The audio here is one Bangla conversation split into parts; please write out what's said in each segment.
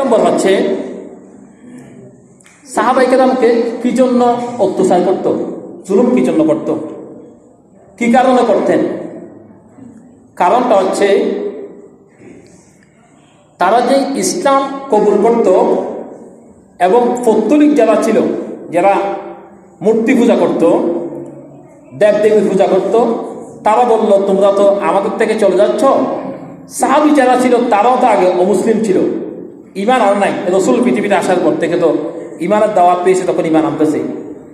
নম্বর হচ্ছে সাহাবায়ে কেরামকে কি জন্য অত্যাচার করত, জুলুম কি জন্য করত, কি কারণে করতেন? কারণটা হচ্ছে তারা যে ইসলাম কবুল করত এবং পৌত্তলিক যারা ছিল, যারা মূর্তি পূজা করত, দেবদেবী পূজা করত, তারা বলল তোমরা তো আমাদের থেকে চলে যাচ্ছ। সাহাবী যারা ছিল তারাও তো আগে অমুসলিম ছিল, ইমান আর নাই। রাসূল পৃথিবীতে আসার পর থেকে তো ইমানের দাওয়াত পেয়েছে, তখন ইমান আনতেছে।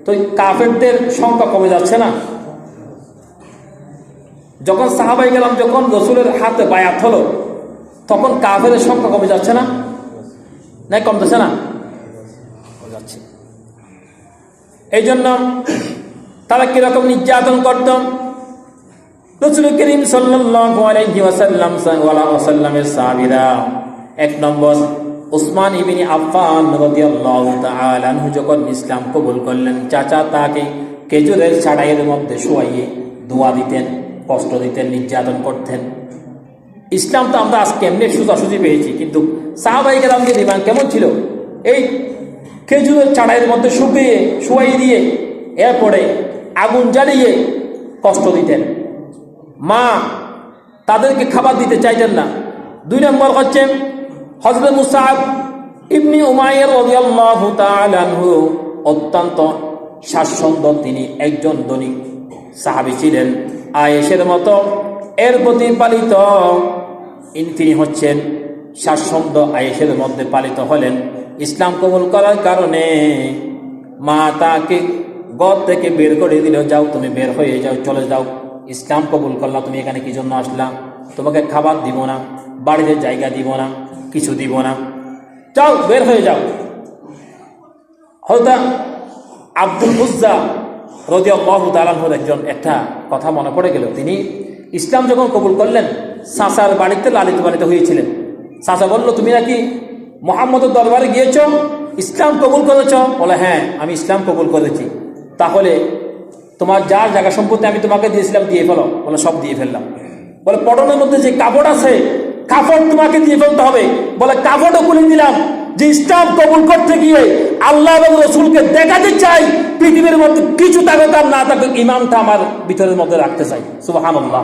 তো কাফেরদের সংখ্যা কমে যাচ্ছে না? যখন সাহাবায়ে কেরাম যখন রাসূলের হাতে বায়াত হলো, তখন কাফেরের সংখ্যা কমে যাচ্ছে না? নাই কমতেছে না? যাচ্ছে। এই জন্য তারা কিরকম নির্যাতন করত? রাসূল করিম সাল্লাল্লাহু আলাইহি ওয়াসাল্লামের সাহাবীরা, এক নম্বর উসমান ইবনে আফফান রাদিয়াল্লাহু তাআলা আনহু যখন ইসলাম কবুল করলেন, চাচা তাকে খেজুরের ছাড়াইয়ের মধ্যে শোয়াইয়ে দোয়া দিতেন, কষ্ট দিতেন, নির্যাতন করতেন। ইসলাম তো আমরা আজকে এমনি সোজাসুজি পেয়েছি, কিন্তু সাহাবায়ে কেরামদের ঈমান কেমন ছিল? এই খেজুরের ছাড়াইয়ের মধ্যে শোয়াই দিয়ে এরপরে আগুন জ্বালিয়ে কষ্ট দিতেন। মা তাদেরকে খাবার দিতে চাইতেন না। দুই নম্বর হচ্ছে হযরত মুসআব ইবনে উমাইর রাদিয়াল্লাহু তাআলা আনহু, অত্যন্ত স্বাচ্ছন্দ্য, তিনি একজন ধনী সাহাবী ছিলেন, আয়েশের মতো এর প্রতিপালিত। তিনি হচ্ছেন স্বাচ্ছন্দ্য আয়েশের মধ্যে পালিত হলেন। ইসলাম কবুল করার কারণে মা তাকে ঘর থেকে বের করে দিল, যাও তুমি বের হয়ে যাও, চলে যাও, ইসলাম কবুল করলা, তুমি এখানে কি জন্য আসলা? তোমাকে খাবার দিব না, বাড়িতে জায়গা দিব না, কিছু দিব না, যাও বের হয়ে যাও। হযরত আব্দুল উজ্জা রাদিয়াল্লাহু তাআলা আনহুর একটা কথা মনে পড়ে গেল। তিনি ইসলাম যখন কবুল করলেন, চাচার বাড়িতে লালিত পালিত হয়েছিলেন। চাচা বলল, তুমি নাকি মুহাম্মদের দরবারে গিয়েছ, ইসলাম কবুল করেছ? বলে, হ্যাঁ আমি ইসলাম কবুল করেছি। তাহলে তোমার যার জায়গা সম্পত্তি আমি তোমাকে দিয়েছিলাম দিয়ে ফেলো। বলে, সব দিয়ে ফেললাম। বলে, পটনের মধ্যে যে কাপড় আছে, কাপড় তোমাকে দিয়ে ফেলতে হবে। বলে, কাপড়ও খুলে দিলাম। যে ইসলাম কবুল করতে গিয়ে আল্লাহ এবং রসুলকে দেখাতে চাই, পৃথিবীর মধ্যে কিছু থাকুক আর না থাকুক, ইমানটা আমার ভিতরের মধ্যে রাখতে চাই। সুবহানাল্লাহ।